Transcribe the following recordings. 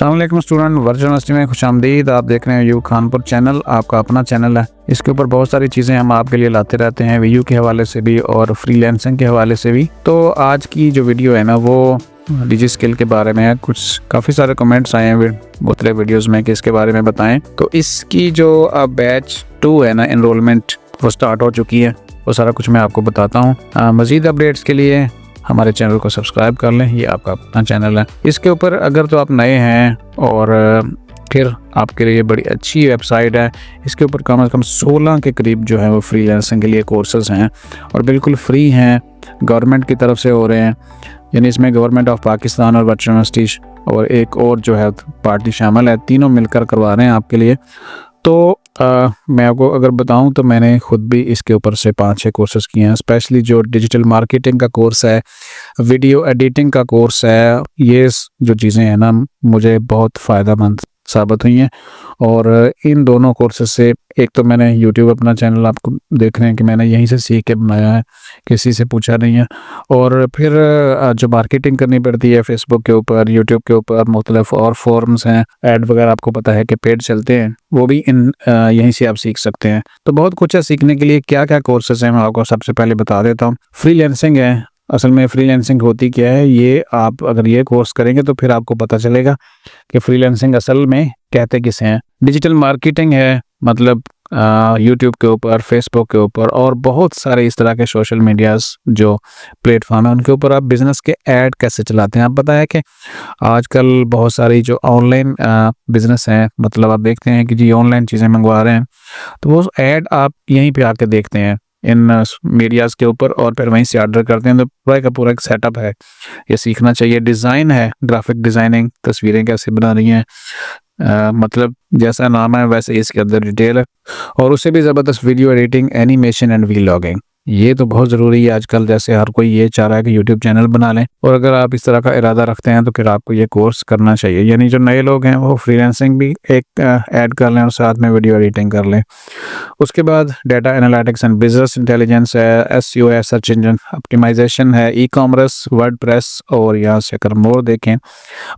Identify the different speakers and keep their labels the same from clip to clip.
Speaker 1: अस्सलाम वालेकुम student, virtual university में खुशामदीद। आप देख रहे हैं व्यू खानपुर चैनल, आपका अपना चैनल है। इसके ऊपर बहुत सारी चीज़ें हम आपके लिए लाते रहते हैं, व्यू के हवाले से भी और फ्रीलांसिंग के हवाले से भी। तो आज की जो वीडियो है ना, वो डिजी स्किल के बारे में है। कुछ काफ़ी सारे कमेंट्स आए हैं मुख्तलिफ वीडियोज़ में कि इसके बारे में बताएं। तो इसकी जो बैच 2 है ना, एनरोलमेंट, वो स्टार्ट हो चुकी है। वो सारा कुछ मैं आपको बताता हूँ। मज़ीद अपडेट्स के लिए हमारे चैनल को सब्सक्राइब कर लें, ये आपका अपना चैनल है। इसके ऊपर अगर तो आप नए हैं और फिर आपके लिए बड़ी अच्छी वेबसाइट है। इसके ऊपर कम से कम 16 के करीब जो है वो फ्रीलांसिंग के लिए कोर्सेज हैं और बिल्कुल फ्री हैं, गवर्नमेंट की तरफ से हो रहे हैं। यानी इसमें गवर्नमेंट ऑफ पाकिस्तान और वर्चुअल यूनिवर्सिटी और एक और जो है पार्टी शामिल है, तीनों मिलकर करवा रहे हैं आपके लिए। तो मैं आपको अगर बताऊं तो मैंने ख़ुद भी इसके ऊपर से 5-6 कोर्सेज़ किए हैं। स्पेशली जो डिजिटल मार्केटिंग का कोर्स है, वीडियो एडिटिंग का कोर्स है, ये जो चीज़ें हैं ना, मुझे बहुत फ़ायदेमंद साबित हुई हैं। और इन दोनों कोर्सेज से, एक तो मैंने यूट्यूब अपना चैनल आपको देख रहे हैं कि मैंने यहीं से सीख के बनाया है, किसी से पूछा नहीं है। और फिर जो मार्केटिंग करनी पड़ती है फेसबुक के ऊपर, यूट्यूब के ऊपर, मुख्तलिफ और फॉर्म्स हैं, ऐड वगैरह आपको पता है कि पेड चलते हैं, वो भी यहीं से आप सीख सकते हैं। तो बहुत कुछ है सीखने के लिए। क्या क्या कोर्सेज हैं मैं आपको सबसे पहले बता देता हूँ। फ्रीलांसिंग है। असल में फ्रीलांसिंग होती क्या है, ये आप अगर ये कोर्स करेंगे तो फिर आपको पता चलेगा कि फ्रीलांसिंग असल में कहते किसे हैं। डिजिटल मार्केटिंग है, मतलब यूट्यूब के ऊपर, फेसबुक के ऊपर और बहुत सारे इस तरह के सोशल मीडियाज़ जो प्लेटफॉर्म है, उनके ऊपर आप बिज़नेस के ऐड कैसे चलाते हैं। आप पता है कि आजकल बहुत सारी जो ऑनलाइन बिज़नेस हैं, मतलब आप देखते हैं कि जी ऑनलाइन चीज़ें मंगवा रहे हैं, तो वो ऐड आप यहीं पे आके देखते हैं इन मीडियाज़ के ऊपर और फिर वहीं से ऑर्डर करते हैं। तो पूरा का पूरा एक सेटअप है, ये सीखना चाहिए। डिज़ाइन है, ग्राफिक डिज़ाइनिंग, तस्वीरें कैसे बना रही हैं, मतलब जैसा नाम है वैसे इसके अंदर डिटेल है। और उससे भी ज़बरदस्त video editing, animation and vlogging, ये तो बहुत ज़रूरी है आजकल। जैसे हर कोई ये चाह रहा है कि यूट्यूब चैनल बना लें, और अगर आप इस तरह का इरादा रखते हैं तो फिर आपको ये कोर्स करना चाहिए। यानी जो नए लोग हैं वो फ्रीलांसिंग भी एक ऐड कर लें और साथ में वीडियो एडिटिंग कर लें। उसके बाद data analytics and business intelligence है, एसईओ है, सर्च इंजन ऑप्टिमाइजेशन है, ई कॉमर्स, वर्डप्रेस, और यहाँ से अगर मोर देखें,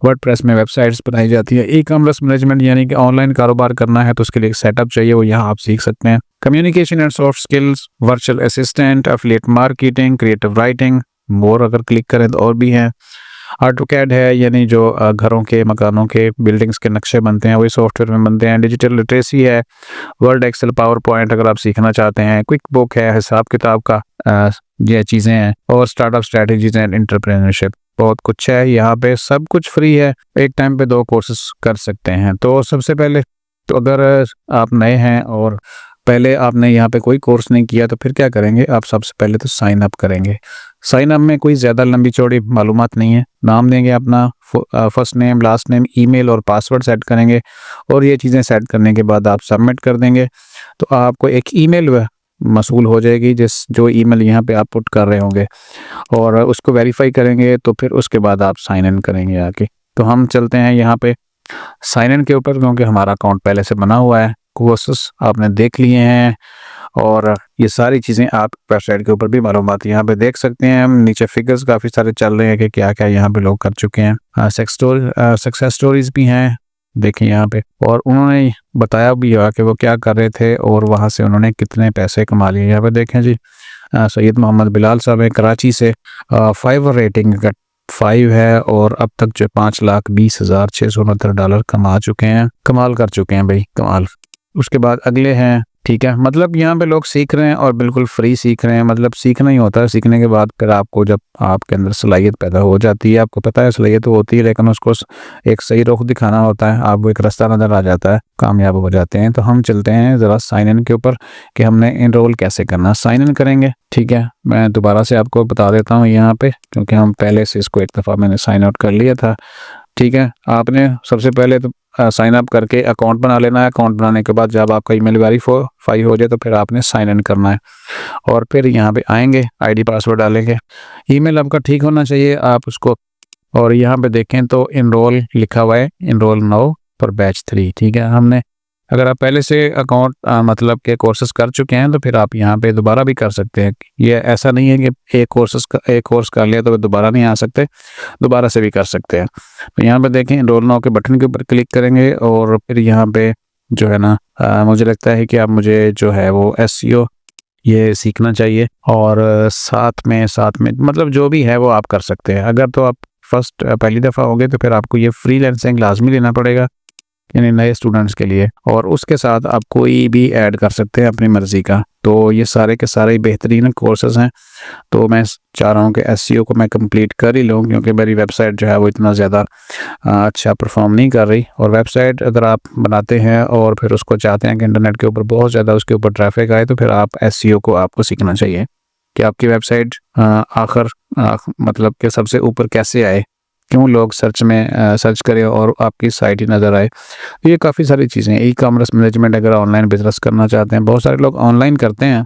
Speaker 1: वर्डप्रेस में वेबसाइट्स बनाई जाती है। ई कॉमर्स मैनेजमेंट, यानी कि ऑनलाइन कारोबार करना है तो उसके लिए एक सेटअप चाहिए, वो यहाँ आप सीख सकते हैं। Communication and soft skills, virtual assistant, affiliate marketing, creative writing, more अगर क्लिक करें तो और भी हैं। AutoCAD है, यानी जो घरों के, मकानों के, बिल्डिंग्स के नक्शे बनते हैं वही सॉफ्टवेयर में बनते हैं। डिजिटल लिटरेसी है, वर्ड, एक्सेल, पावर पॉइंट अगर आप सीखना चाहते हैं। क्विक बुक है, हिसाब किताब का ये चीज़ें हैं। और स्टार्टअप स्ट्रैटेजीज एंड एंटरप्रेन्योरशिप, बहुत कुछ है यहाँ पे, सब कुछ फ्री है। एक टाइम पे 2 कोर्सेज कर सकते हैं। तो सबसे पहले तो अगर आप नए हैं और पहले आपने यहाँ पे कोई कोर्स नहीं किया तो फिर क्या करेंगे, आप सबसे पहले तो साइन अप करेंगे। साइन अप में कोई ज़्यादा लंबी चौड़ी मालूमात नहीं है। नाम देंगे अपना, first name, last name, email और पासवर्ड सेट करेंगे, और ये चीज़ें सेट करने के बाद आप सबमिट कर देंगे तो आपको एक ईमेल मसूल हो जाएगी, जो ईमेल यहाँ पे आप पुट कर रहे होंगे, और उसको वेरीफाई करेंगे तो फिर उसके बाद आप साइन इन करेंगे आके। तो हम चलते हैं यहाँ पे साइन इन के ऊपर, क्योंकि हमारा अकाउंट पहले से बना हुआ है। कोर्सेस आपने देख लिए हैं और ये सारी चीज़ें आप वेबसाइट के ऊपर भी मालूमात यहाँ पे देख सकते हैं। नीचे फिगर्स काफ़ी सारे चल रहे हैं कि क्या क्या यहाँ पे लोग कर चुके हैं। सक्सेस स्टोरीज भी हैं, देखें यहाँ पे, और उन्होंने बताया भी है कि वो क्या कर रहे थे और वहाँ से उन्होंने कितने पैसे कमा लिए। यहाँ पे देखें जी, सैयद मोहम्मद बिलाल साहब हैं कराची से, 5 रेटिंग का 5 है, और अब तक जो $5,20,669 कमा चुके हैं। कमाल कर चुके हैं भाई, कमाल। उसके बाद अगले हैं, ठीक है, मतलब यहाँ पे लोग सीख रहे हैं और बिल्कुल फ्री सीख रहे हैं। मतलब सीखना ही होता है, सीखने के बाद फिर आपको, जब आपके अंदर सलाहियत पैदा हो जाती है, आपको पता है सलाहियत तो होती है, लेकिन उसको एक सही रुख दिखाना होता है, आपको एक रास्ता नज़र आ जाता है, कामयाब हो जाते हैं। तो हम चलते हैं ज़रा साइन इन के ऊपर कि हमने इनरोल कैसे करना। साइन इन करेंगे, ठीक है, मैं दोबारा से आपको बता देता हूँ यहाँ पे, क्योंकि हम पहले से इसको एक दफ़ा मैंने साइन आउट कर लिया था। ठीक है, आपने सबसे पहले तो साइन अप करके अकाउंट बना लेना है। अकाउंट बनाने के बाद जब आपका ईमेल वेरीफाई हो जाए तो फिर आपने साइन इन करना है, और फिर यहाँ पे आएंगे, आईडी पासवर्ड डालेंगे। ईमेल आपका ठीक होना चाहिए, आप उसको, और यहाँ पे देखें तो इनरोल लिखा हुआ है, इनरोल नाउ फॉर बैच 3। ठीक है, हमने अगर आप पहले से अकाउंट मतलब के कोर्सेज कर चुके हैं तो फिर आप यहाँ पे दोबारा भी कर सकते हैं। ये ऐसा नहीं है कि एक कोर्स कर लिया तो दोबारा नहीं आ सकते, दोबारा से भी कर सकते हैं। तो यहाँ पे देखें, एनरोल नाउ के बटन के ऊपर क्लिक करेंगे और फिर यहाँ पे जो है ना मुझे लगता है कि आप मुझे जो है वो एसईओ ये सीखना चाहिए, और साथ में मतलब जो भी है वो आप कर सकते हैं। अगर तो आप पहली दफ़ा होंगे तो फिर आपको ये फ्रीलांसिंग लाजमी लेना पड़ेगा, यानी नए स्टूडेंट्स के लिए, और उसके साथ आप कोई भी ऐड कर सकते हैं अपनी मर्ज़ी का। तो ये सारे के सारे बेहतरीन कोर्सेज़ हैं। तो मैं चाह रहा हूँ कि एसईओ को मैं कंप्लीट कर ही लूँ, क्योंकि मेरी वेबसाइट जो है वो इतना ज़्यादा अच्छा परफॉर्म नहीं कर रही। और वेबसाइट अगर आप बनाते हैं और फिर उसको चाहते हैं कि इंटरनेट के ऊपर बहुत ज़्यादा उसके ऊपर ट्रैफिक आए, तो फिर आप एसईओ को आपको सीखना चाहिए कि आपकी वेबसाइट मतलब कि सबसे ऊपर कैसे आए, क्यों लोग सर्च करें और आपकी साइट ही नज़र आए। तो ये काफ़ी सारी चीज़ें, ई कॉमर्स मैनेजमेंट, अगर ऑनलाइन बिजनेस करना चाहते हैं, बहुत सारे लोग ऑनलाइन करते हैं,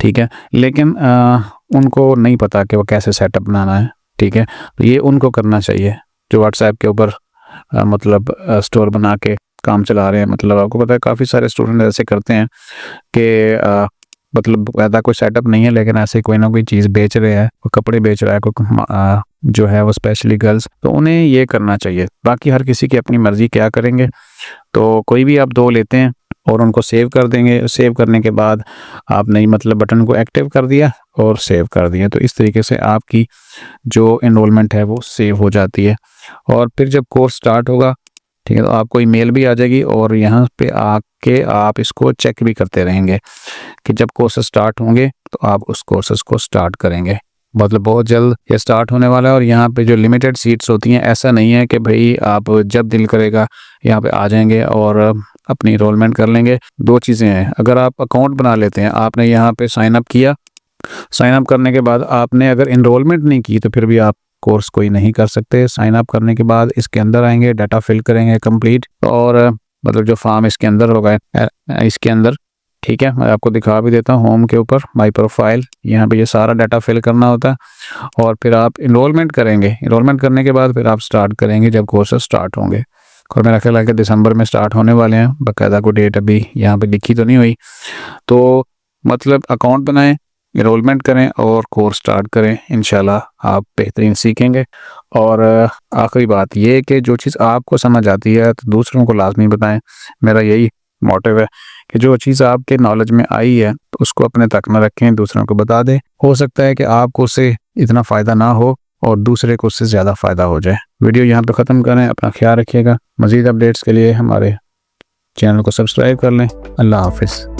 Speaker 1: ठीक है, लेकिन उनको नहीं पता कि वो कैसे सेटअप बनाना है, ठीक है। तो ये उनको करना चाहिए जो व्हाट्सएप के ऊपर मतलब स्टोर बना के काम चला रहे हैं। मतलब आपको पता है काफ़ी सारे स्टूडेंट ऐसे करते हैं कि मतलब ज़्यादा कोई सेटअप नहीं है, लेकिन ऐसे कोई ना कोई चीज़ बेच रहे हैं, कोई कपड़े बेच रहा है, कोई जो है वो स्पेशली गर्ल्स, तो उन्हें ये करना चाहिए। बाकी हर किसी की अपनी मर्ज़ी, क्या करेंगे। तो कोई भी आप 2 लेते हैं और उनको सेव कर देंगे। सेव करने के बाद आपने मतलब बटन को एक्टिव कर दिया और सेव कर दिया, तो इस तरीके से आपकी जो एनरोलमेंट है वो सेव हो जाती है। और फिर जब कोर्स स्टार्ट होगा, ठीक है, तो आपको ईमेल भी आ जाएगी और यहाँ पे आके आप इसको चेक भी करते रहेंगे कि जब कोर्सेज स्टार्ट होंगे तो आप उस कोर्सेज को स्टार्ट करेंगे। मतलब बहुत जल्द ये स्टार्ट होने वाला है। और यहाँ पे जो लिमिटेड सीट्स होती हैं, ऐसा नहीं है कि भाई आप जब दिल करेगा यहाँ पे आ जाएंगे और अपनी एनरोलमेंट कर लेंगे। 2 चीज़ें हैं, अगर आप अकाउंट बना लेते हैं, आपने यहाँ पे साइन अप किया, साइन अप करने के बाद आपने अगर एनरोलमेंट नहीं की तो फिर भी आप कोर्स कोई नहीं कर सकते। साइन अप करने के बाद इसके अंदर आएंगे, डाटा फिल करेंगे कंप्लीट, और मतलब जो फॉर्म इसके अंदर होगा इसके अंदर, ठीक है, मैं आपको दिखा भी देता हूँ। होम के ऊपर माई प्रोफाइल, यहाँ पे ये सारा डाटा फिल करना होता है और फिर आप एनरोलमेंट करेंगे। एनरोलमेंट करने के बाद फिर आप स्टार्ट करेंगे जब कोर्सेज स्टार्ट होंगे। और मेरा ख्याल है कि दिसंबर में स्टार्ट होने वाले हैं, बाकायदा कोई डेट अभी यहाँ पे लिखी तो नहीं हुई। तो मतलब अकाउंट बनाएं, एनरोलमेंट करें और कोर्स स्टार्ट करें, इंशाल्लाह आप बेहतरीन सीखेंगे। और आखिरी बात ये कि जो चीज़ आपको समझ आती है तो दूसरों को लाजमी बताएं। मेरा यही मोटिव है कि जो चीज़ आपके नॉलेज में आई है तो उसको अपने तक न रखें, दूसरों को बता दें। हो सकता है कि आपको उससे इतना फ़ायदा ना हो और दूसरे को उससे ज़्यादा फ़ायदा हो जाए। वीडियो यहाँ पे ख़त्म करें, अपना ख्याल रखिएगा। मज़ीद अपडेट्स के लिए हमारे चैनल को सब्सक्राइब कर लें। अल्लाह हाफिज़।